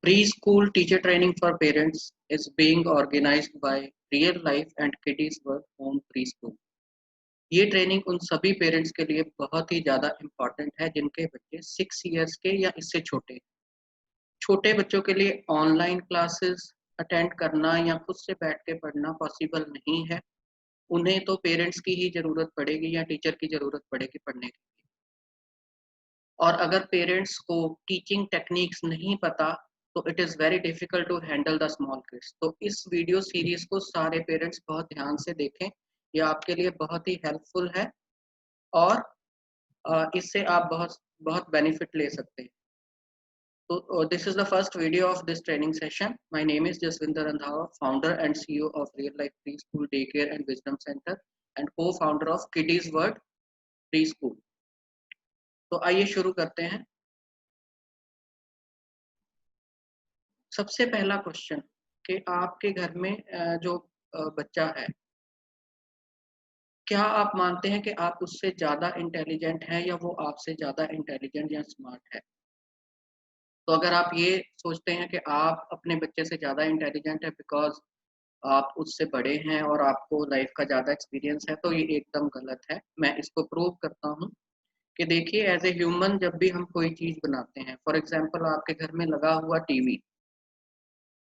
Preschool teacher training for parents is being organized by Real Life and Kiddies World Home Preschool. ये training उन सभी parents के लिए बहुत ही ज़्यादा इम्पॉर्टेंट है जिनके बच्चे 6 इयर्स के या इससे छोटे हैं। छोटे बच्चों के लिए ऑनलाइन क्लासेस अटेंड करना या खुद से बैठ के पढ़ना पॉसिबल नहीं है। उन्हें तो पेरेंट्स की ही ज़रूरत पड़ेगी या टीचर की ज़रूरत पड़ेगी पढ़ने के लिए। और अगर पेरेंट्स को टीचिंग टेक्निक्स नहीं पता तो it is very difficult to handle the small kids. तो इस वीडियो सीरीज़ को सारे पेरेंट्स बहुत ध्यान से देखें। ये आपके लिए बहुत ही हेल्पफुल है और इससे आप बहुत बहुत बेनिफिट ले सकते हैं। So this is the first video of this training session. My name is Jaswinder Randhawa, founder and CEO of Real Life Preschool Daycare and Wisdom Center and co-founder of Kiddies World Preschool. तो आइए शुरू करते हैं। सबसे पहला question कि आपके घर में जो बच्चा है, क्या आप मानते हैं कि आप उससे ज़्यादा इंटेलिजेंट हैं या वो आपसे ज़्यादा इंटेलिजेंट या स्मार्ट है? तो अगर आप ये सोचते हैं कि आप अपने बच्चे से ज़्यादा इंटेलिजेंट है बिकॉज़ आप उससे बड़े हैं और आपको लाइफ का ज़्यादा एक्सपीरियंस है, तो ये एकदम गलत है। मैं इसको प्रूव करता हूँ कि देखिए एज़ ए ह्यूमन जब भी हम कोई चीज़ बनाते हैं, फॉर एग्ज़ाम्पल आपके घर में लगा हुआ टीवी,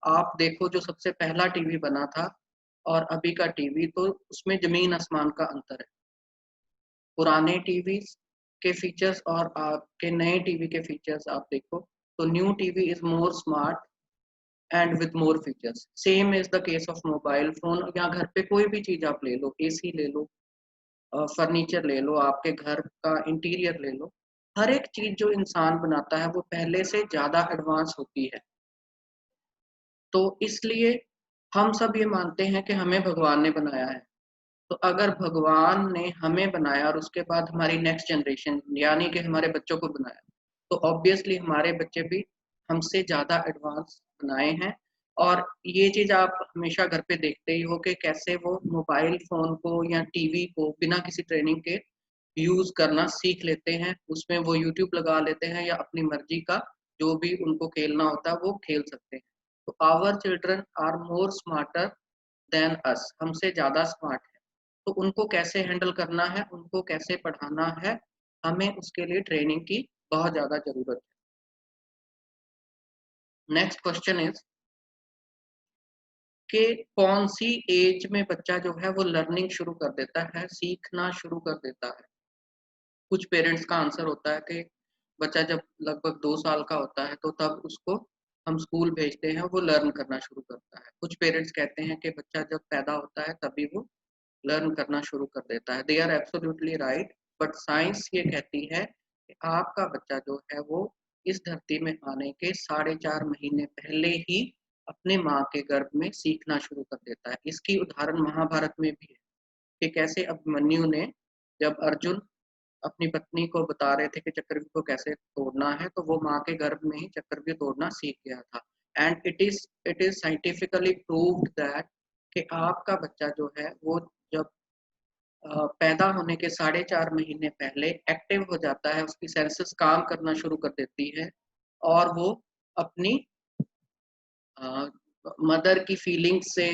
आप देखो जो सबसे पहला टीवी बना था और अभी का टीवी तो उसमें ज़मीन आसमान का अंतर है। पुराने टीवीज़ के फीचर्स और आपके नए टीवी के फीचर्स आप देखो, तो new TV is more smart and with more features. Same is the case of mobile phone या घर पे कोई भी चीज आप ले लो, एसी ले लो, फर्नीचर ले लो, आपके घर का इंटीरियर ले लो, हर एक चीज जो इंसान बनाता है वो पहले से ज्यादा एडवांस होती है। तो इसलिए हम सब ये मानते हैं कि हमें भगवान ने बनाया है। तो अगर भगवान ने हमें बनाया और उसके बाद हमारी नेक्स्ट जनरेशन यानी कि हमारे बच्चों को बनाया, तो ऑब्वियसली हमारे बच्चे भी हमसे ज़्यादा एडवांस बनाए हैं। और ये चीज़ आप हमेशा घर पे देखते ही हो कि कैसे वो मोबाइल फ़ोन को या टीवी को बिना किसी ट्रेनिंग के यूज़ करना सीख लेते हैं। उसमें वो यूट्यूब लगा लेते हैं या अपनी मर्ज़ी का जो भी उनको खेलना होता है वो खेल सकते हैं। तो our children are more smarter than us, हमसे ज़्यादा स्मार्ट है। तो उनको कैसे हैंडल करना है, उनको कैसे पढ़ाना है, हमें उसके लिए ट्रेनिंग की बहुत ज़्यादा ज़रूरत है। नेक्स्ट क्वेश्चन इज़ कि कौन-सी एज में बच्चा जो है वो लर्निंग शुरू कर देता है, सीखना शुरू कर देता है? कुछ पेरेंट्स का आंसर होता है कि बच्चा जब लगभग 2 साल का होता है तो तब उसको हम स्कूल भेजते हैं, वो लर्न करना शुरू करता है। कुछ पेरेंट्स कहते हैं कि बच्चा जब पैदा होता है तभी वो लर्न करना शुरू कर देता है। They are absolutely right, but science ये कहती है कि आपका बच्चा जो है वो इस धरती में आने के 4.5 महीने पहले ही अपने माँ के गर्भ में सीखना शुरू कर देता है। इसकी उदाहरण महाभारत में भी है कि कैसे अभिमन्यु ने, जब अर्जुन अपनी पत्नी को बता रहे थे कि चक्रव्यूह को कैसे तोड़ना है, तो वो माँ के गर्भ में ही चक्रव्यूह तोड़ना सीख गया था। And it is scientifically proved that कि आपका बच्चा जो है वो जब पैदा होने के 4.5 महीने पहले एक्टिव हो जाता है, उसकी सेंसेस काम करना शुरू कर देती है और वो अपनी मदर की फीलिंग्स से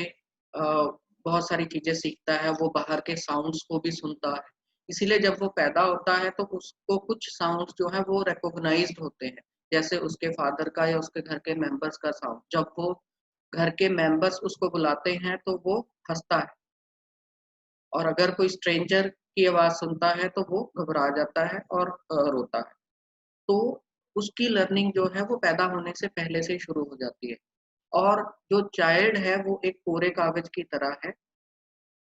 बहुत सारी चीज़ें सीखता है, वो बाहर के साउंड्स को भी सुनता है। इसीलिए जब वो पैदा होता है तो उसको कुछ साउंड्स जो है वो रिकॉग्नाइज्ड होते हैं, जैसे उसके फादर का या उसके घर के मेंबर्स का साउंड। जब वो घर के मेंबर्स उसको बुलाते हैं तो वो हँसता है और अगर कोई स्ट्रेंजर की आवाज़ सुनता है तो वो घबरा जाता है और रोता है। तो उसकी लर्निंग जो है वो पैदा होने से पहले से ही शुरू हो जाती है। और जो चाइल्ड है वो एक कोरे कागज की तरह है,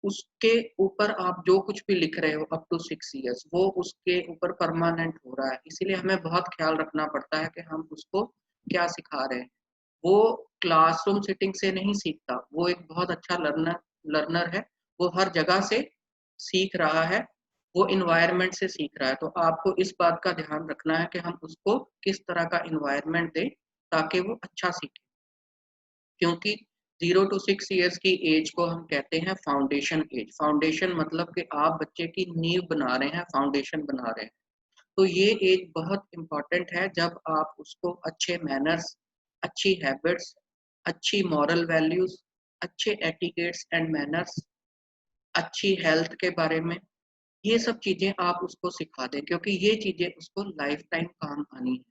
उसके ऊपर आप जो कुछ भी लिख रहे हो अप टू 6 इयर्स वो उसके ऊपर परमानेंट हो रहा है। इसीलिए हमें बहुत ख्याल रखना पड़ता है कि हम उसको क्या सिखा रहे हैं। वो क्लासरूम सिटिंग से नहीं सीखता, वो एक बहुत अच्छा लर्नर लर्नर है, वो हर जगह से सीख रहा है, वो एनवायरनमेंट से सीख रहा है। तो आपको इस बात का ध्यान रखना है कि हम उसको किस तरह का एनवायरनमेंट दें ताकि वो अच्छा सीखे। क्योंकि 0 टू 6 इयर्स की एज को हम कहते हैं फाउंडेशन एज। फाउंडेशन मतलब कि आप बच्चे की नींव बना रहे हैं, फाउंडेशन बना रहे हैं। तो ये एज बहुत इम्पोर्टेंट है जब आप उसको अच्छे मैनर्स अच्छी हैबिट्स, अच्छी मॉरल वैल्यूज, अच्छे एटिकेट्स एंड मैनर्स, अच्छी हेल्थ के बारे में, ये सब चीजें आप उसको सिखा दें, क्योंकि ये चीजें उसको लाइफ टाइम काम आनी है।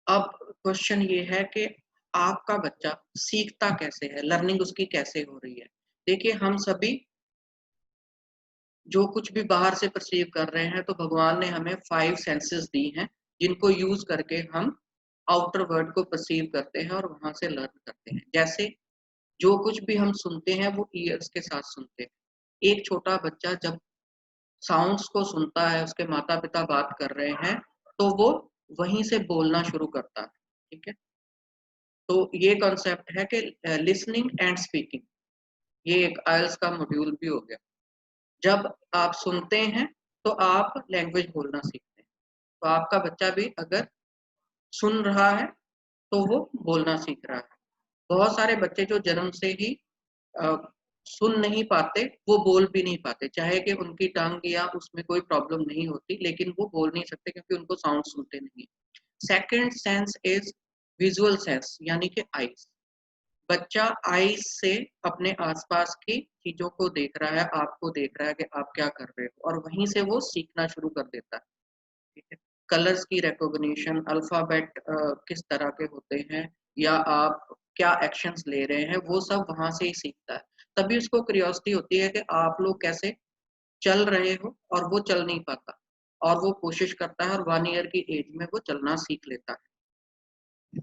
अब क्वेश्चन ये है कि आपका बच्चा सीखता कैसे है, लर्निंग उसकी कैसे हो रही है। देखिए, हम सभी जो कुछ भी बाहर से परसीव कर रहे हैं, तो भगवान ने हमें 5 सेंसेस दी हैं, जिनको यूज करके हम आउटर वर्ल्ड को परसीव करते हैं और वहां से लर्न करते हैं। जैसे जो कुछ भी हम सुनते हैं वो ईयर्स के साथ सुनते हैं। एक छोटा बच्चा जब साउंड्स को सुनता है, उसके माता पिता बात कर रहे हैं, तो वो वहीं से बोलना शुरू करता है। ठीक है, तो ये कॉन्सेप्ट है कि लिसनिंग एंड स्पीकिंग, ये एक आइल्स का मॉड्यूल भी हो गया। जब आप सुनते हैं तो आप लैंग्वेज बोलना सीखते हैं। तो आपका बच्चा भी अगर सुन रहा है तो वो बोलना सीख रहा है। बहुत सारे बच्चे जो जन्म से ही अ, सुन नहीं पाते, वो बोल भी नहीं पाते, चाहे कि उनकी टंग या उसमें कोई प्रॉब्लम नहीं होती, लेकिन वो बोल नहीं सकते क्योंकि उनको साउंड सुनते नहीं। Second sense is visual sense, यानी कि आईज। बच्चा आईज से अपने आसपास की चीजों को देख रहा है, आपको देख रहा है कि आप क्या कर रहे हो, और वहीं से वो सीखना शुरू कर देता है। ठीक है, कलर्स की रिकॉग्निशन, अल्फाबेट किस तरह के होते हैं, या आप क्या एक्शंस ले रहे हैं, वो सब वहां से ही सीखता है। तभी उसको क्यूरियोसिटी होती है कि आप लोग कैसे चल रहे हो, और वो चल नहीं पाता, और वो कोशिश करता है, और 1 ईयर की एज में वो चलना सीख लेता है।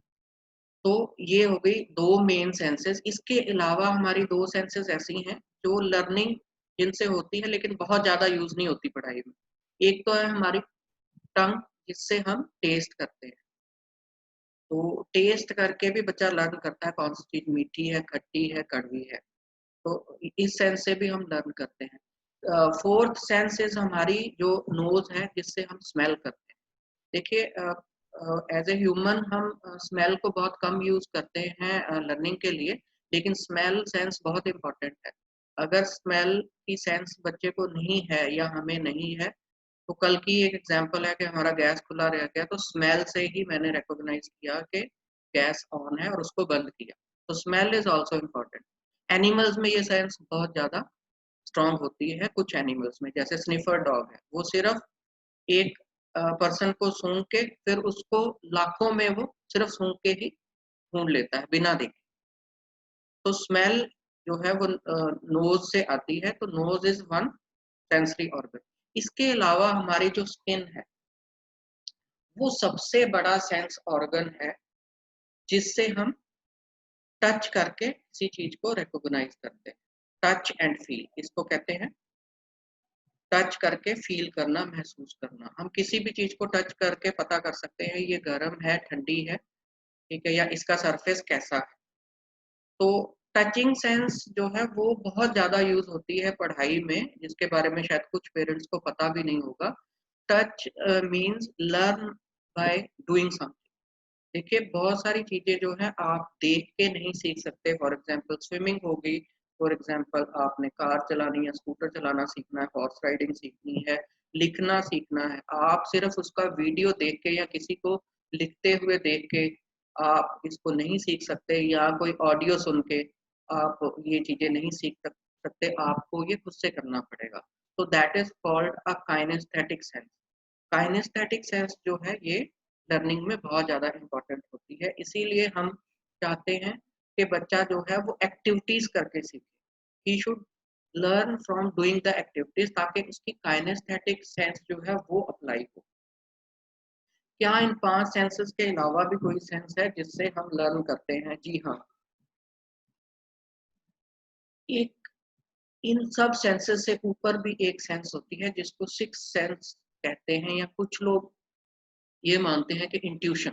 तो ये हो गई दो मेन सेंसेस। इसके अलावा हमारी दो सेंसेस ऐसी हैं जो लर्निंग जिनसे होती है, लेकिन बहुत ज्यादा यूज नहीं होती पढ़ाई में। एक तो है हमारी टंग, जिससे हम टेस्ट करते हैं। तो टेस्ट करके भी बच्चा लर्न करता है कौन सी चीज मीठी है, खट्टी है, कड़वी है। तो इस सेंस से भी हम लर्न करते हैं। फोर्थ सेंस इज हमारी जो नोज है, जिससे हम स्मेल करते हैं। देखिए, एज ए ह्यूमन हम स्मेल को बहुत कम यूज करते हैं लर्निंग के लिए, लेकिन स्मेल सेंस बहुत इंपॉर्टेंट है। अगर स्मेल की सेंस बच्चे को नहीं है या हमें नहीं है, तो कल की एक एग्जांपल है कि हमारा गैस खुला रह गया, तो स्मेल से ही मैंने रिकॉग्नाइज किया कि गैस ऑन है और उसको बंद किया। तो smell is also important. Animals में ये सेंस बहुत ज्यादा स्ट्रांग होती है। कुछ एनिमल्स में, जैसे स्निफर डॉग है, वो सिर्फ एक पर्सन को सूंघ के फिर उसको लाखों में वो सिर्फ सूंघ के ही ढूंढ लेता है बिना देखे। तो स्मेल जो है वो नोज से आती है, तो nose is one sensory organ. इसके अलावा हमारी जो स्किन है, वो सबसे बड़ा सेंस ऑर्गन है, जिससे हम टच करके किसी चीज को रिकॉग्नाइज करते हैं। टच एंड फील इसको कहते हैं। टच करके फील करना, महसूस करना। हम किसी भी चीज को टच करके पता कर सकते हैं ये गर्म है, ठंडी है, ठीक है, या इसका सरफेस कैसा है। तो टचिंग सेंस जो है वो बहुत ज्यादा यूज होती है पढ़ाई में, जिसके बारे में शायद कुछ पेरेंट्स को पता भी नहीं होगा। Touch means learn by doing something. देखिए, बहुत सारी चीजें जो है आप देख के नहीं सीख सकते। फॉर एग्जांपल स्विमिंग हो गई, फॉर एग्जांपल आपने कार चलानी या स्कूटर चलाना सीखना है, हॉर्स राइडिंग सीखनी है, लिखना सीखना है, आप सिर्फ उसका वीडियो देख के या किसी को लिखते हुए देख के आप इसको नहीं सीख सकते, या कोई ऑडियो सुन के आप ये चीजें नहीं सीख सकते। आपको ये खुद से करना पड़ेगा। तो that is called a kinesthetic sense. Kinesthetic sense जो है ये लर्निंग में बहुत ज़्यादा इम्पोर्टेंट होती है। इसीलिए हम चाहते हैं कि बच्चा जो है वो एक्टिविटीज़ करके सीखे। He should learn from doing the activities, ताकि उसकी काइनेस्थेटिक सेंस जो है वो अप्लाई हो। क्या इन 5 सेंसेस के अलावा भी कोई सेंस है जिससे हम लर्न करते हैं? जी हाँ। एक इन सब सेंसेस से ऊपर भी एक सेंस होती है, जिसको सिक्स सेंस कहते हैं, या कुछ लोग ये मानते हैं कि इंट्यूशन।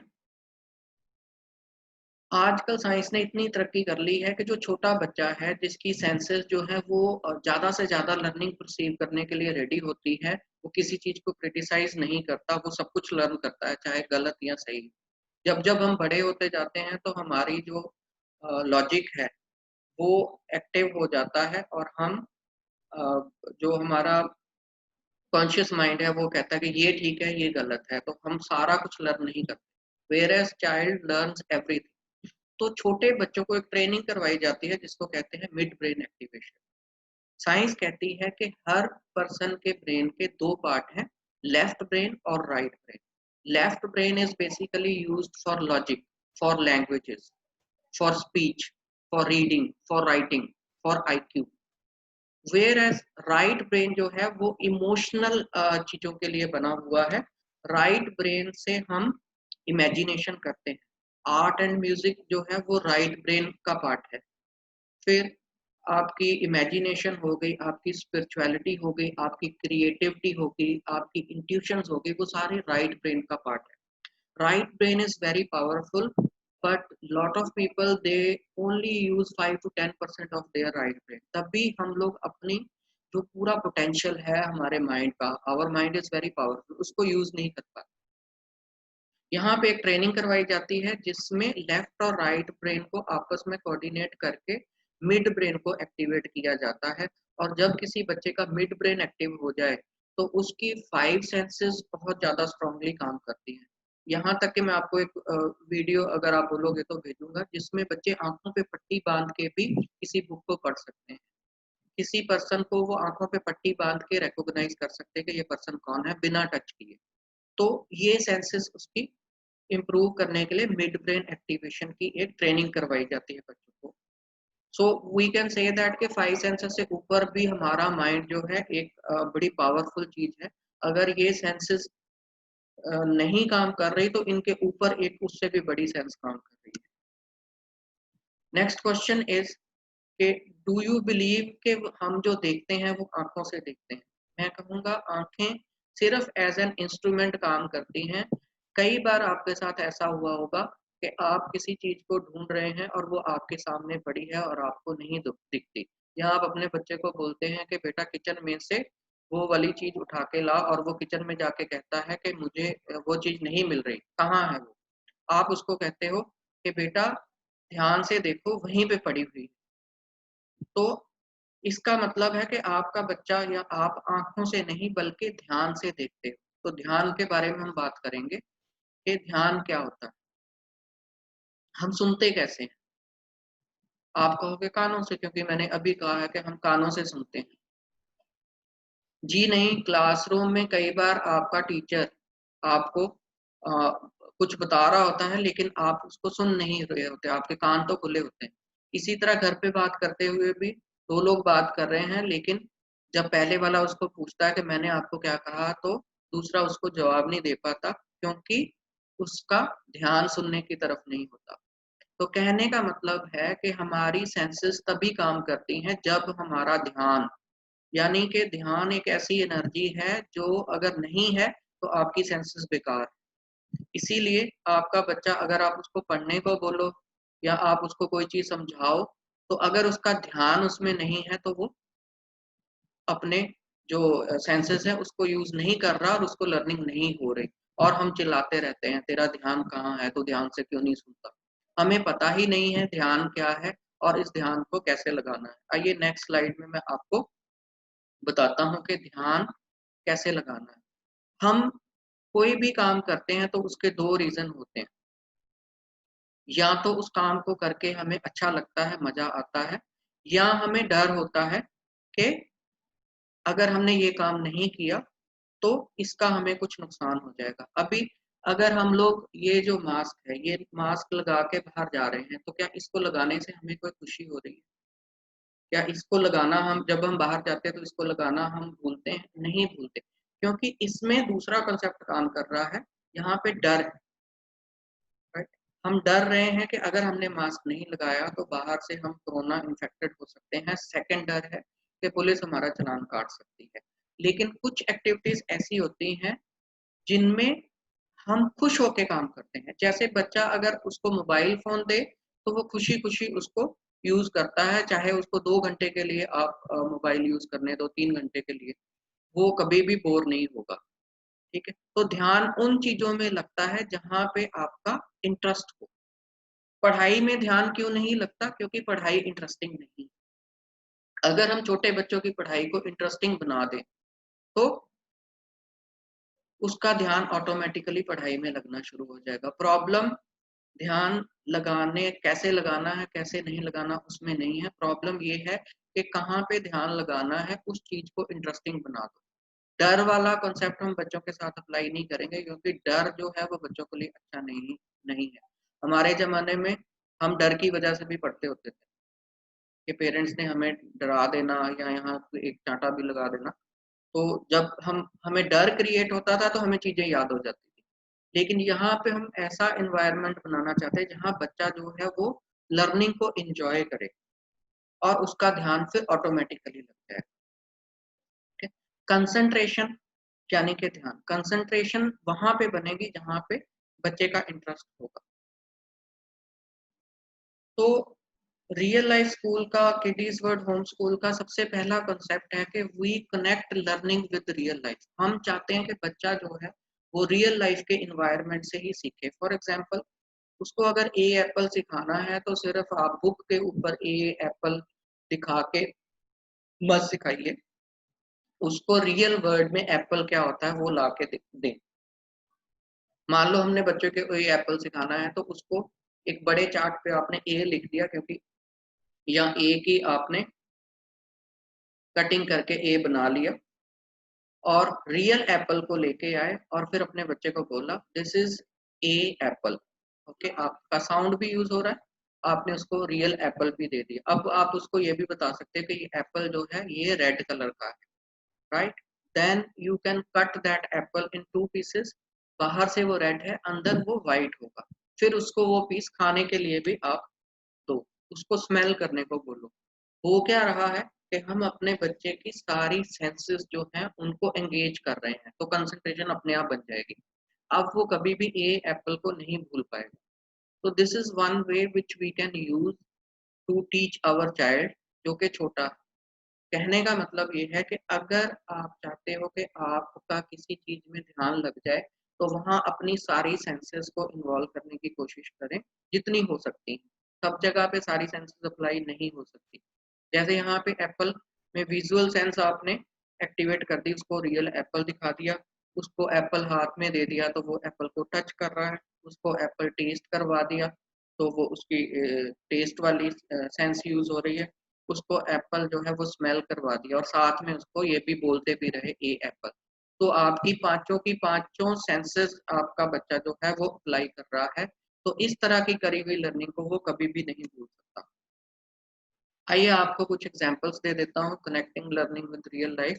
आजकल साइंस ने इतनी तरक्की कर ली है कि जो छोटा बच्चा है, जिसकी सेंसेस जो है वो ज़्यादा से ज़्यादा लर्निंग परसीव करने के लिए रेडी होती है, वो किसी चीज़ को क्रिटिसाइज़ नहीं करता, वो सब कुछ लर्न करता है, चाहे गलत या सही। जब-जब हम बड़े होते जाते हैं, तो हमारी जो लॉजिक है, वो एक्टिव हो जाता है, और हम जो हमारा कॉन्शियस माइंड है, वो कहता है कि ये ठीक है, ये गलत है, तो हम सारा कुछ लर्न नहीं करते। Whereas child learns everything. तो छोटे बच्चों को एक ट्रेनिंग करवाई जाती है जिसको कहते हैं मिड ब्रेन एक्टिवेशन। साइंस कहती है कि हर पर्सन के ब्रेन के दो पार्ट हैं, लेफ्ट ब्रेन और right brain. Left brain is basically used for logic, for languages, for speech, for reading, for writing, for IQ. Whereas right brain जो है वो इमोशनल चीजों के लिए बना हुआ है। राइट ब्रेन से हम इमेजिनेशन करते हैं। आर्ट एंड म्यूजिक जो है वो राइट ब्रेन का पार्ट है। फिर आपकी इमेजिनेशन हो गई, आपकी स्पिरिचुअलिटी हो गई, आपकी क्रिएटिविटी हो गई, आपकी इंट्यूशंस हो गई, वो सारे राइट ब्रेन का पार्ट है। right brain is very powerful, but lot of people they only use 5 to 10% of their right brain। तब भी हम लोग अपनी जो पूरा पोटेंशियल है हमारे माइंड का, our mind is very powerful, उसको यूज नहीं कर पाते। यहाँ पे एक ट्रेनिंग करवाई जाती है जिसमें लेफ्ट और राइट ब्रेन को आपस में कोऑर्डिनेट करके मिड ब्रेन को एक्टिवेट किया जाता है। और जब किसी बच्चे का मिड ब्रेन एक्टिव हो जाए तो उसकी 5 सेंसेस बहुत ज़्यादा स्ट्रांगली काम करती हैं। यहाँ तक कि मैं आपको एक वीडियो अगर आप बोलोगे तो भेजूंगा जिसमें बच्चे आंखों पे पट्टी बांध के भी किसी बुक को पढ़ सकते हैं। किसी पर्सन को वो आंखों पे पट्टी बांध के रिकॉग्नाइज कर सकते हैं कि ये पर्सन कौन है बिना टच किए। तो ये सेंसेस उसकी इम्प्रूव करने के लिए मिड ब्रेन एक्टिवेशन की एक ट्रेनिंग करवाई जाती है बच्चों को। So we can say that के 5 सेंसेस से ऊपर भी हमारा माइंड जो है एक बड़ी पावरफुल चीज है। अगर ये सेंसेस नहीं काम कर रही तो इनके ऊपर एक उससे भी बड़ी सेंस काम कर रही है। नेक्स्ट क्वेश्चन इज कि डू यू बिलीव कि हम जो देखते हैं वो आंखों से देखते हैं? मैं कहूँगा आंखें सिर्फ एज एन इंस्ट्रूमेंट काम करती हैं। कई बार आपके साथ ऐसा हुआ होगा कि आप किसी चीज को ढूंढ रहे हैं और वो आपके सामने पड़ी है और आपको नहीं दिखती, या आप अपने बच्चे को बोलते हैं कि बेटा किचन में से वो वाली चीज उठा के ला, और वो किचन में जाके कहता है कि मुझे वो चीज नहीं मिल रही, कहाँ है वो? आप उसको कहते हो कि बेटा ध्यान से देखो वहीं पे पड़ी हुई। तो इसका मतलब है कि आपका बच्चा या आप आंखों से नहीं बल्कि ध्यान से देखते हो। तो ध्यान के बारे में हम बात करेंगे कि ध्यान क्या होता है, हम सुनते कैसे हैं? आप कहोगे कानों से, क्योंकि मैंने अभी कहा है कि हम कानों से सुनते हैं। जी नहीं, क्लासरूम में कई बार आपका टीचर आपको कुछ बता रहा होता है लेकिन आप उसको सुन नहीं रहे होते, आपके कान तो खुले होते हैं। इसी तरह घर पे बात करते हुए भी दो लोग बात कर रहे हैं, लेकिन जब पहले वाला उसको पूछता है कि मैंने आपको क्या कहा, तो दूसरा उसको जवाब नहीं दे पाता क्योंकि उसका ध्यान सुनने की तरफ नहीं होता। तो कहने का मतलब है कि हमारी सेंसेस तभी काम करती हैं जब हमारा ध्यान, यानी कि ध्यान एक ऐसी एनर्जी है जो अगर नहीं है तो आपकी सेंसेस बेकार है। इसीलिए आपका बच्चा, अगर आप उसको पढ़ने को बोलो या आप उसको कोई चीज समझाओ, तो अगर उसका ध्यान उसमें नहीं है तो वो अपने जो सेंसेस है उसको यूज नहीं कर रहा और उसको लर्निंग नहीं हो रही। और हम चिल्लाते रहते हैं तेरा ध्यान कहाँ है, तो ध्यान से क्यों नहीं सुनता? हमें पता ही नहीं है ध्यान क्या है और इस ध्यान को कैसे लगाना है। आइए नेक्स्ट स्लाइड में मैं आपको बताता हूँ कि ध्यान कैसे लगाना है। हम कोई भी काम करते हैं तो उसके दो रीजन होते हैं। या तो उस काम को करके हमें अच्छा लगता है, मजा आता है, या हमें डर होता है कि अगर हमने ये काम नहीं किया तो इसका हमें कुछ नुकसान हो जाएगा। अभी अगर हम लोग ये जो मास्क है, ये मास्क लगा के बाहर जा रहे हैं, तो क्या इसको लगाने से हमें कोई खुशी हो रही है? क्या इसको लगाना, हम जब हम बाहर जाते हैं तो इसको लगाना हम भूलते हैं? नहीं भूलते, क्योंकि इसमें दूसरा कंसेप्ट काम कर रहा है। यहाँ पे डर है, राइट? हम डर रहे हैं कि अगर हमने मास्क नहीं लगाया तो बाहर से हम कोरोना इन्फेक्टेड हो सकते हैं। सेकंड डर है कि पुलिस हमारा चालान काट सकती है। लेकिन कुछ एक्टिविटीज ऐसी होती हैं जिनमें हम खुश होके काम करते हैं। जैसे बच्चा अगर उसको मोबाइल फोन दे तो वो खुशी खुशी उसको यूज करता है, चाहे उसको 2 घंटे के लिए आप मोबाइल यूज करने दो, 3 घंटे के लिए, वो कभी भी बोर नहीं होगा। ठीक है, तो ध्यान उन चीजों में लगता है जहां पे आपका इंटरेस्ट हो। पढ़ाई में ध्यान क्यों नहीं लगता? क्योंकि पढ़ाई इंटरेस्टिंग नहीं। अगर हम छोटे बच्चों की पढ़ाई को इंटरेस्टिंग बना दें तो उसका ध्यान ऑटोमेटिकली पढ़ाई में लगना शुरू हो जाएगा। प्रॉब्लम ध्यान लगाने कैसे लगाना है, कैसे नहीं लगाना उसमें नहीं है, प्रॉब्लम ये है कि कहाँ पे ध्यान लगाना है, उस चीज को इंटरेस्टिंग बना दो। डर वाला कॉन्सेप्ट हम बच्चों के साथ अप्लाई नहीं करेंगे, क्योंकि डर जो है वो बच्चों के लिए अच्छा नहीं नहीं है। हमारे ज़माने में हम डर की वजह से भी पढ़ते होते थे कि पेरेंट्स ने हमें डरा देना या यहाँ एक चाँटा भी लगा देना। तो जब हम हमें डर क्रिएट होता था तो हमें चीज़ें याद हो जाती थी। लेकिन यहाँ पे हम ऐसा एनवायरनमेंट बनाना चाहते हैं जहाँ बच्चा जो है वो लर्निंग को एन्जॉय करे और उसका ध्यान फिर ऑटोमेटिकली लग जाए। ठीक है? कंसंट्रेशन यानी कि ध्यान, कंसंट्रेशन वहाँ पे बनेगी जहाँ पे बच्चे का इंटरेस्ट होगा। तो रियल लाइफ स्कूल का, किडीज वर्ल्ड होम स्कूल का सबसे पहला कॉन्सेप्ट है कि we connect learning with real life. हम चाहते हैं कि बच्चा जो है वो रियल लाइफ के इन्वायरमेंट से ही सीखे। फॉर एग्जांपल, उसको अगर ए एप्पल सिखाना है तो सिर्फ आप बुक के ऊपर ए एप्पल दिखा के मत सिखाइए, उसको रियल वर्ल्ड में एप्पल क्या होता है वो ला के दें। मान लो हमने बच्चों के कोई एप्पल सिखाना है तो उसको एक बड़े चार्ट पे आपने ए लिख दिया, क्योंकि या ए की आपने कटिंग करके ए बना लिया और रियल एप्पल को लेके आए और फिर अपने बच्चे को बोला this is a Apple. Okay, आपका साउंड भी यूज हो रहा है, आपने उसको रियल एप्पल भी दे दिया। अब आप उसको ये भी बता सकते हैं कि ये एप्पल जो है ये रेड कलर का है, right? Then you can cut that apple in two pieces. बाहर से वो रेड है, अंदर वो वाइट होगा। फिर उसको वो पीस खाने के लिए भी आप दो, उसको स्मेल करने को बोलो। हो क्या रहा है कि हम अपने बच्चे की सारी सेंसेस जो हैं उनको एंगेज कर रहे हैं, तो कंसंट्रेशन अपने आप बन जाएगी। अब वो कभी भी ए एप्पल को नहीं भूल पाएगा। तो this is one way which we can use to teach our child, जो कि छोटा। कहने का मतलब ये है कि अगर आप चाहते हो कि आपका किसी चीज में ध्यान लग जाए तो वहाँ अपनी सारी सेंसेस को इन्वॉल्व करने की कोशिश करें जितनी हो सकती है। सब जगह पे सारी सेंसेस अप्लाई नहीं हो सकती। जैसे यहाँ पे एप्पल में विजुअल सेंस आपने एक्टिवेट कर दी, उसको रियल एप्पल दिखा दिया, उसको एप्पल हाथ में दे दिया तो वो एप्पल को टच कर रहा है, उसको एप्पल टेस्ट करवा दिया तो वो उसकी टेस्ट वाली सेंस यूज हो रही है, उसको एप्पल जो है वो स्मेल करवा दिया और साथ में उसको ये भी बोलते भी रहे ए एप्पल। तो आपकी पांचों की पांचों सेंसेस आपका बच्चा जो है वो अप्लाई कर रहा है। तो इस तरह की करी हुई लर्निंग को वो कभी भी नहीं भूल सकता। आइए आपको कुछ एग्जांपल्स दे देता हूँ connecting learning with real life.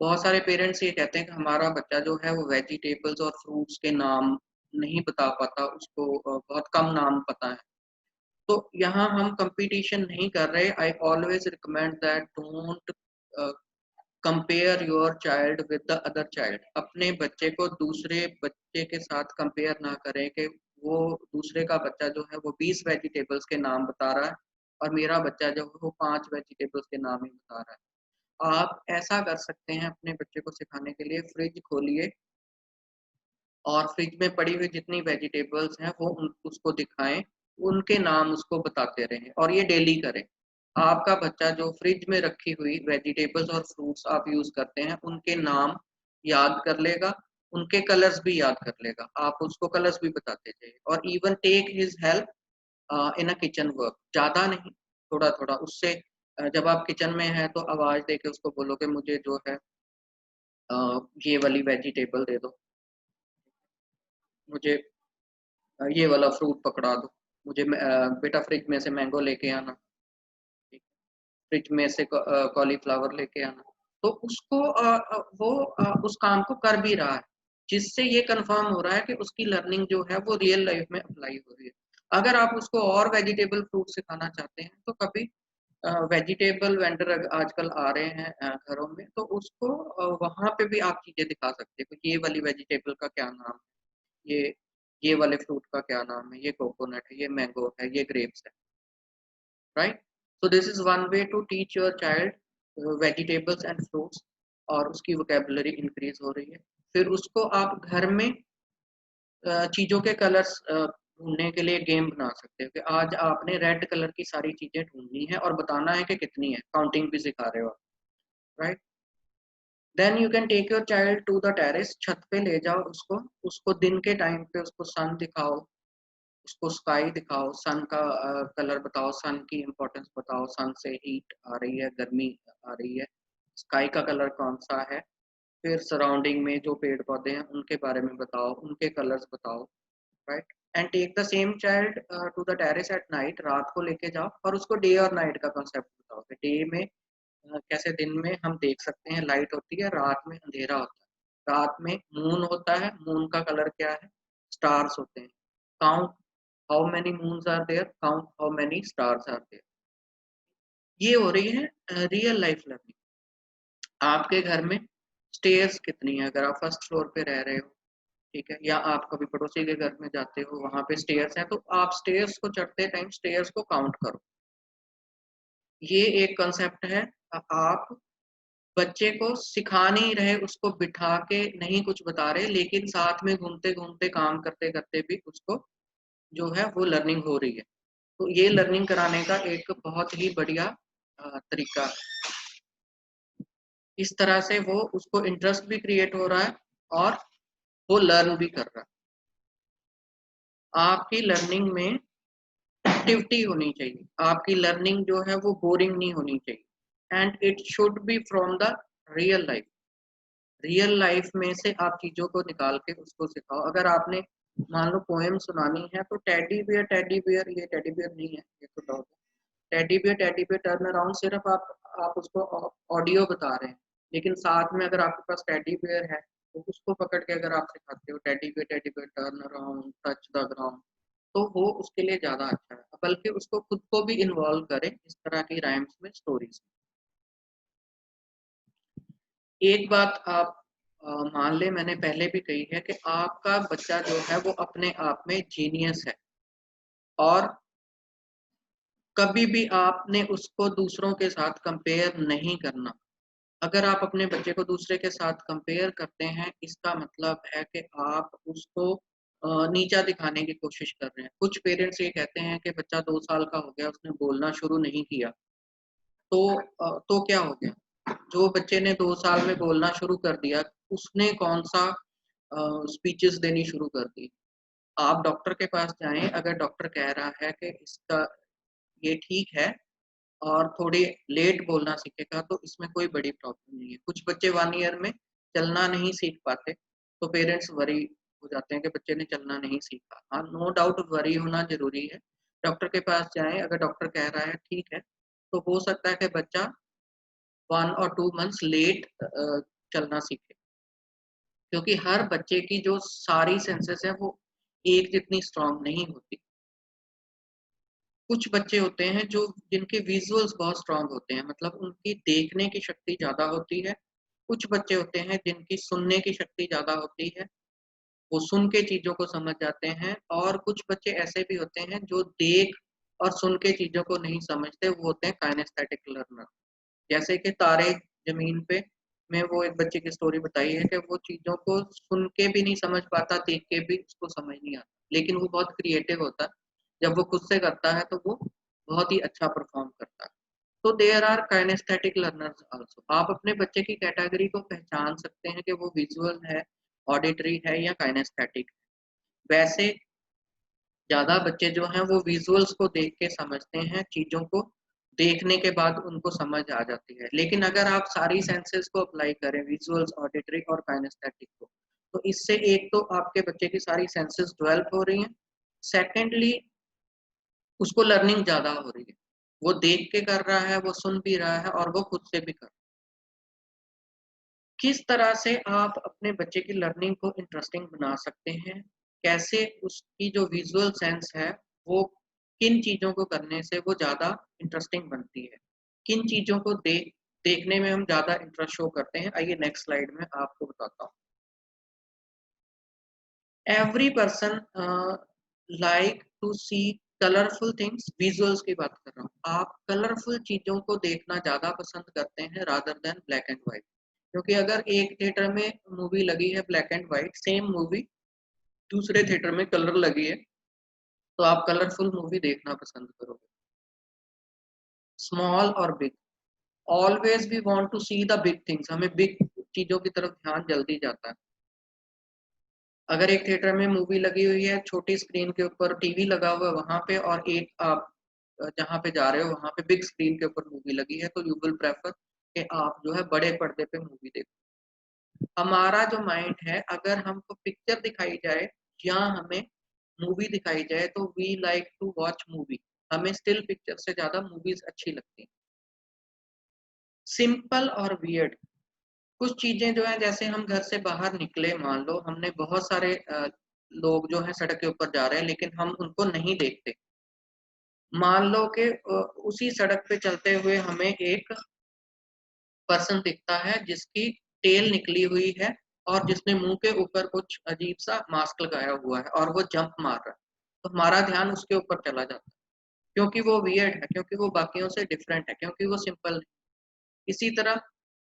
बहुत सारे पेरेंट्स ये कहते हैं कि हमारा बच्चा जो है वो वेजिटेबल्स और फ्रूट्स के नाम नहीं बता पाता, उसको बहुत कम नाम पता है। तो यहाँ हम कंपटीशन नहीं कर रहे। I always recommend that don't compare your child with the other child. अपने बच्चे को दूसरे बच्चे के साथ कंपेयर ना करें कि वो दूसरे का बच्चा जो है वो 20 वेजिटेबल्स के नाम बता रहा है और मेरा बच्चा जो है वो 5 वेजिटेबल्स के नाम ही बता रहा है। आप ऐसा कर सकते हैं अपने बच्चे को सिखाने के लिए, फ्रिज खोलिए और फ्रिज में पड़ी हुई जितनी वेजिटेबल्स हैं वो उसको दिखाएं, उनके नाम उसको बताते रहें और ये डेली करें। आपका बच्चा जो फ्रिज में रखी हुई वेजिटेबल्स और फ्रूट्स आप यूज करते हैं उनके नाम याद कर लेगा, उनके कलर्स भी याद कर लेगा, आप उसको कलर्स भी बताते जाइए और even take his help in a kitchen work. ज्यादा नहीं, थोड़ा थोड़ा उससे जब आप किचन में हैं तो आवाज देके उसको बोलो कि मुझे जो है ये वाली वेजिटेबल दे दो, मुझे ये वाला फ्रूट पकड़ा दो, मुझे बेटा फ्रिज में से मैंगो लेके आना, फ्रिज में से कॉलीफ्लावर लेके आना। तो उसको वो उस काम को कर भी रहा है, जिससे ये कंफर्म हो रहा है कि उसकी लर्निंग जो है वो रियल लाइफ में अप्लाई हो रही है। अगर आप उसको और वेजिटेबल फ्रूट सिखाना चाहते हैं तो कभी वेजिटेबल वेंडर आजकल आ रहे हैं घरों में, तो उसको वहां पे भी आप चीजें दिखा सकते हैं कि ये वाली वेजिटेबल का क्या नाम है, ये वाले फ्रूट का क्या नाम है, ये कोकोनट है, ये मैंगो है, ये ग्रेप्स है, right? So this is one way to teach your child vegetables and fruits और उसकी वोकेबुलरी इंक्रीज हो रही है। फिर उसको आप घर में चीजों के कलर्स ढूंढने के लिए गेम बना सकते हो कि आज आपने रेड कलर की सारी चीजें ढूंढनी है और बताना है कि कितनी है, काउंटिंग भी सिखा रहे हो, right? Then you can take your child to the terrace, छत पे ले जाओ उसको, उसको दिन के टाइम पे उसको सन दिखाओ, उसको स्काई दिखाओ, सन का कलर बताओ, सन की इम्पोर्टेंस बताओ, सन से हीट आ रही है, गर्मी आ रही है, स्काई का कलर कौन सा है, फिर सराउंडिंग में जो पेड़ पौधे हैं उनके बारे में बताओ, उनके कलर्स बताओ, right. And take the same child to the terrace at night, रात को लेके जाओ और उसको डे और नाइट का कॉन्सेप्ट बताओ कि डे में कैसे दिन में हम देख सकते हैं लाइट होती है, रात में अंधेरा होता है, रात में मून होता है, मून का कलर क्या है, स्टार्स होते हैं, count how many moons are there, count how many stars are there. ये हो रही है रियल लाइफ लर्निंग। आपके घर में स्टेयर्स कितनी है, अगर आप फर्स्ट फ्लोर पे रह रहे हो, ठीक है, या आप कभी पड़ोसी के घर में जाते हो, वहां पे स्टेयर्स हैं, तो आप स्टेयर्स को चढ़ते टाइम स्टेयर्स को काउंट करो। ये एक कंसेप्ट है। आप बच्चे को सिखा नहीं रहे, उसको बिठा के नहीं कुछ बता रहे, लेकिन साथ में घूमते घूमते काम करते करते भी उसको जो है वो लर्निंग हो रही है। तो ये लर्निंग कराने का एक बहुत ही बढ़िया तरीका है। इस तरह से वो उसको इंटरेस्ट भी क्रिएट हो रहा है और वो लर्न भी कर रहा है। आपकी लर्निंग में एक्टिविटी होनी चाहिए, आपकी लर्निंग जो है वो बोरिंग नहीं होनी चाहिए, and it should be from the real life. Real life में से आप चीजों को निकाल के उसको सिखाओ। अगर आपने मान लो पोएम सुनानी है तो टेडी बियर, ये टेडी बियर नहीं है, ये तो डॉग है। टेडी बियर टर्न अराउंड, सिर्फ आप उसको ऑडियो बता रहे हैं, लेकिन साथ में अगर आपके पास टेडी बियर है तो उसको पकड़ के अगर आप सिखाते हो teddy bear turn around touch the ground, तो वो उसके लिए ज्यादा अच्छा है। बल्कि उसको खुद को भी इन्वॉल्व करें इस तरह की राइम्स में, स्टोरीज। एक बात आप मान ले, मैंने पहले भी कही है कि आपका बच्चा जो है वो अपने आप में जीनियस है, और कभी भी आपने उसको दूसरों के साथ कंपेयर नहीं करना। अगर आप अपने बच्चे को दूसरे के साथ कंपेयर करते हैं, इसका मतलब है कि आप उसको नीचा दिखाने की कोशिश कर रहे हैं। कुछ पेरेंट्स ये कहते हैं कि बच्चा 2 साल का हो गया, उसने बोलना शुरू नहीं किया, तो क्या हो गया? जो बच्चे ने 2 साल में बोलना शुरू कर दिया, उसने कौन सा स्पीचेस देनी शुरू कर दी। आप डॉक्टर के पास जाएं, अगर डॉक्टर कह रहा है कि इसका ये ठीक है और थोड़ी लेट बोलना सीखेगा, तो इसमें कोई बड़ी प्रॉब्लम नहीं है। कुछ बच्चे 1 ईयर में चलना नहीं सीख पाते, तो पेरेंट्स वरी हो जाते हैं कि बच्चे ने चलना नहीं सीखा। हाँ, नो डाउट वरी होना जरूरी है। डॉक्टर के पास जाएं, अगर डॉक्टर कह रहा है ठीक है, तो हो सकता है कि बच्चा 1 और 2 मंथ्स लेट चलना सीखे, क्योंकि हर बच्चे की जो सारी सेंसेस है वो एक जितनी स्ट्रांग नहीं होती। कुछ बच्चे होते हैं जो जिनके विजुअल्स बहुत स्ट्रांग होते हैं, मतलब उनकी देखने की शक्ति ज्यादा होती है। कुछ बच्चे होते हैं जिनकी सुनने की शक्ति ज्यादा होती है, वो सुन के चीजों को समझ जाते हैं। और कुछ बच्चे ऐसे भी होते हैं जो देख और सुन के चीजों को नहीं समझते, वो होते हैं काइनेस्थेटिक लर्नर। जैसे कि तारे जमीन पे में वो एक बच्चे की स्टोरी बताई है कि वो चीजों को सुन के भी नहीं समझ पाता, देख के भी उसको समझ नहीं आता, लेकिन वो बहुत क्रिएटिव होता है। जब वो खुद से करता है तो वो बहुत ही अच्छा परफॉर्म करता है। तो there are kinesthetic learners also. आप अपने बच्चे की कैटेगरी को पहचान सकते हैं कि वो विजुअल है, ऑडिटरी है या काइनेस्थेटिक। वैसे ज्यादा बच्चे जो हैं वो विजुअल्स को देख के समझते हैं, चीजों को देखने के बाद उनको समझ आ जाती है। लेकिन अगर आप सारी सेंसेस को अप्लाई करें, विजुअल्स, ऑडिटरी और काइनेस्थेटिक को, तो इससे एक तो आपके बच्चे की सारी सेंसेस डेवलप हो रही हैं, सेकेंडली उसको लर्निंग ज्यादा हो रही है। वो देख के कर रहा है, वो सुन भी रहा है और वो खुद से भी कर रहा है। किस तरह से आप अपने बच्चे की लर्निंग को इंटरेस्टिंग बना सकते हैं, कैसे उसकी जो विजुअल सेंस है वो किन चीजों को करने से वो ज्यादा इंटरेस्टिंग बनती है, किन चीजों को देखने में हम ज्यादा इंटरेस्ट शो करते हैं, आइए नेक्स्ट स्लाइड में आपको बताता हूँ। Every person like to see colourful things, visuals की बात कर रहा हूँ। आप कलरफुल चीजों को देखना ज्यादा पसंद करते हैं rather than black and white. क्योंकि अगर एक थिएटर में मूवी लगी है black and white, same movie दूसरे थिएटर में कलर लगी है, तो आप कलरफुल मूवी देखना पसंद करोगे। स्मॉल और big, always we want to see the big things, हमें बिग चीज़ों की तरफ ध्यान जल्दी जाता है। अगर एक थिएटर में मूवी लगी हुई है, छोटी स्क्रीन के ऊपर टीवी लगा हुआ है वहाँ पे, और एक आप जहाँ पे जा रहे हो वहाँ पे बिग स्क्रीन के ऊपर मूवी लगी है, तो यू विल प्रेफर कि आप जो है बड़े पर्दे पे मूवी देखो। हमारा जो माइंड है, अगर हमको पिक्चर दिखाई जाए या हमें मूवी दिखाई जाए, तो we like to watch movie. हमें स्टिल पिक्चर से ज़्यादा मूवीज़ अच्छी लगती हैं। सिंपल और वियर्ड कुछ चीज़ें जो हैं, जैसे हम घर से बाहर निकले, मान लो हमने बहुत सारे लोग जो हैं सड़क के ऊपर जा रहे हैं, लेकिन हम उनको नहीं देखते। मान लो कि उसी सड़क पे चलते हुए हमें एक पर्सन दिखता है जिसकी टेल निकली हुई है और जिसने मुँह के ऊपर कुछ अजीब-सा मास्क लगाया हुआ है और वो जंप मार रहा है। तो हमारा ध्यान उसके ऊपर चला जाता है, क्योंकि वो वियर्ड है, क्योंकि वो बाकियों से डिफरेंट है, क्योंकि वो सिंपल नहीं। इसी तरह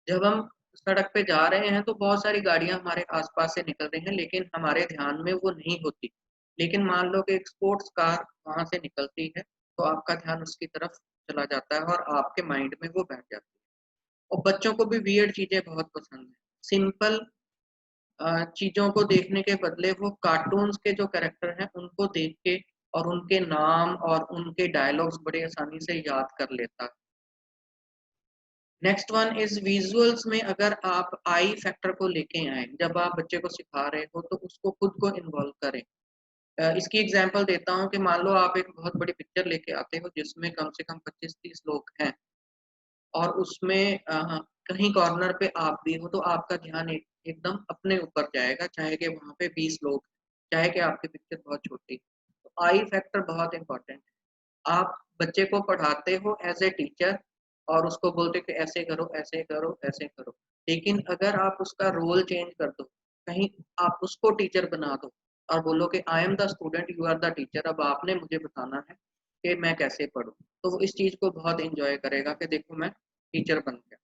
जब हम सड़क पे जा रहे हैं तो बहुत सारी गाड़ियाँ हमारे आस-पास से निकल रही हैं, लेकिन हमारे ध्यान में वो नहीं होती। लेकिन मान लो कि एक स्पोर्ट्स कार वहाँ से निकलती है, तो आपका ध्यान उसकी तरफ चला जाता है और आपके माइंड में वो बैठ जाती है। और बच्चों को भी वियर्ड चीज़ें बहुत पसंद हैं। सिंपल चीज़ों को देखने के बदले वो कार्टून्स के जो कैरेक्टर हैं उनको देख के और उनके नाम और उनके डायलॉग्स बड़े आसानी से याद कर लेता है। नेक्स्ट वन इज़ विजुअल्स में अगर आप आई फैक्टर को लेके आएँ, जब आप बच्चे को सिखा रहे हो तो उसको खुद को इन्वॉल्व करें। इसकी एग्ज़ाम्पल देता हूँ कि मान लो आप एक बहुत बड़ी पिक्चर लेके आते हो जिसमें कम से कम 25-30 लोग हैं, और उसमें कहीं कॉर्नर पे आप भी हो, तो आपका ध्यान एकदम अपने ऊपर जाएगा, चाहे कि वहाँ पे 20 लोग, चाहे कि आपकी पिक्चर बहुत छोटी। तो आई फैक्टर बहुत इम्पोर्टेंट है। आप बच्चे को पढ़ाते हो एज़ ए टीचर और उसको बोलते हो कि ऐसे करो, ऐसे करो, ऐसे करो। लेकिन अगर आप उसका रोल चेंज कर दो, कहीं आप उसको टीचर बना दो और बोलो कि I am the student, you are the teacher, अब आपने मुझे बताना है कि मैं कैसे पढ़ूँ। तो वो इस चीज़ को बहुत एन्जॉय करेगा कि देखो मैं टीचर बन गया।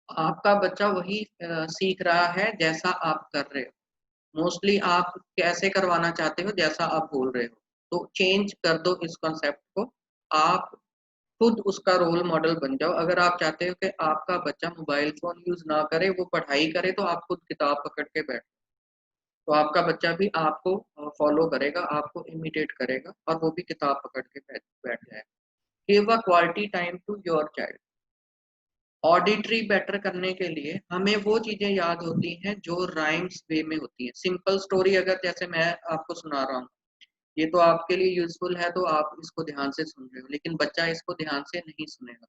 आपका बच्चा वही सीख रहा है जैसा आप कर रहे हो। मोस्टली आप कैसे करवाना चाहते हो जैसा आप बोल रहे हो। तो चेंज कर दो इस कॉन्सेप्ट को। आप खुद उसका रोल मॉडल बन जाओ। अगर आप चाहते हो कि आपका बच्चा मोबाइल फ़ोन यूज़ ना करे, वो पढ़ाई करे, तो आप खुद किताब पकड़ के बैठो। तो आपका बच्चा भी आपको फ़ॉलो करेगा, आपको इमिटेट करेगा और वो भी किताब पकड़ के बैठ बैठ जाएगा। Give a quality time to your child. Auditory better करने के लिए हमें वो चीज़ें याद होती हैं जो राइम्स वे में होती हैं। सिंपल स्टोरी अगर जैसे मैं आपको सुना रहा हूँ, ये तो आपके लिए यूज़फुल है, तो आप इसको ध्यान से सुन रहे हो, लेकिन बच्चा इसको ध्यान से नहीं सुनेगा।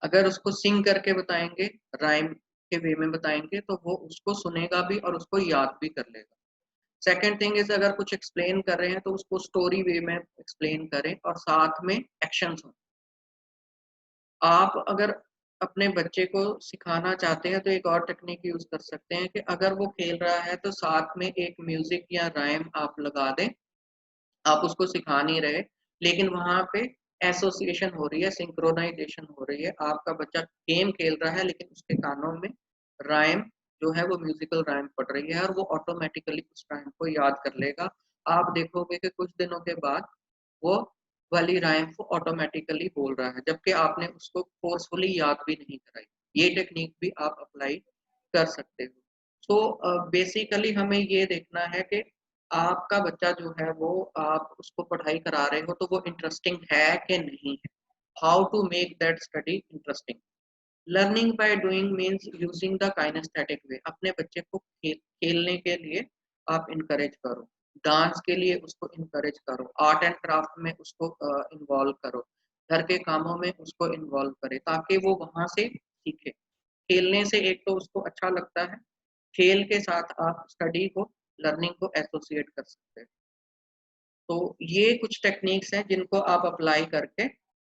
अगर उसको सिंग करके बताएँगे, राइम के वे में बताएँगे, तो वो उसको सुनेगा भी और उसको याद भी कर लेगा। सेकंड थिंग इज़, अगर कुछ एक्सप्लेन कर रहे हैं, तो उसको स्टोरी वे में एक्सप्लेन करें और साथ में एक्शन्स हों। आप अगर अपने बच्चे को सिखाना चाहते हैं तो एक और टेक्निक यूज़ कर सकते हैं कि अगर वो खेल रहा है तो साथ में एक म्यूज़िक या राइम आप लगा दें। आप उसको सिखा नहीं रहे, लेकिन वहाँ पे एसोसिएशन हो रही है, सिंक्रोनाइज़ेशन हो रही है। आपका बच्चा गेम खेल रहा है लेकिन उसके कानों में राइम जो है वो म्यूज़िकल राइम पड़ रही है और वो ऑटोमैटिकली उस राइम को याद कर लेगा। आप देखोगे कि कुछ दिनों के बाद वो वाली राइम को ऑटोमैटिकली बोल रहा है, जबकि आपने उसको फ़ोर्सफुली याद भी नहीं कराई। ये टेक्नीक भी आप अप्लाई कर सकते हो। सो बेसिकली हमें ये देखना है कि आपका बच्चा जो है वो आप उसको पढ़ाई करा रहे हो तो वो इंटरेस्टिंग है कि नहीं है। How to make that study interesting. Learning by doing means using the kinesthetic way. अपने बच्चे को खेलने के लिए आप इनकरेज करो, डांस के लिए उसको इनकरेज करो, आर्ट एंड क्राफ्ट में उसको इन्वॉल्व करो, घर के कामों में उसको इन्वॉल्व करें ताकि वो वहाँ से सीखे। खेलने से एक तो उसको अच्छा लगता है, खेल के साथ आप स्टडी को, लर्निंग को एसोसिएट कर सकते हैं। तो ये कुछ टेक्निक्स हैं जिनको आप अप्लाई करके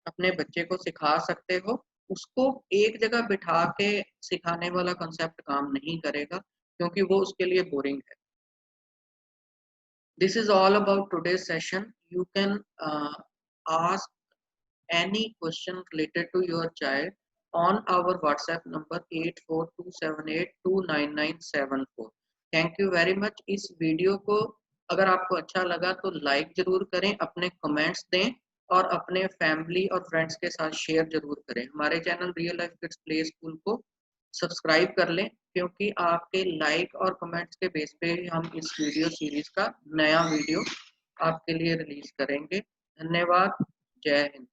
अपने बच्चे को सिखा सकते हो। उसको एक जगह बिठा के सिखाने वाला कांसेप्ट काम नहीं करेगा, क्योंकि वो उसके लिए बोरिंग है। This is all about today's session. You can ask any question related to your child on our WhatsApp number 8427829974। Thank you very much. इस वीडियो को अगर आपको अच्छा लगा तो लाइक ज़रूर करें, अपने कमेंट्स दें और अपने फैमिली और फ्रेंड्स के साथ शेयर ज़रूर करें। हमारे channel real life kids play school को सब्सक्राइब कर लें, क्योंकि आपके लाइक और कमेंट्स के बेस पे ही हम इस वीडियो सीरीज का नया वीडियो आपके लिए रिलीज करेंगे। धन्यवाद। जय हिंद।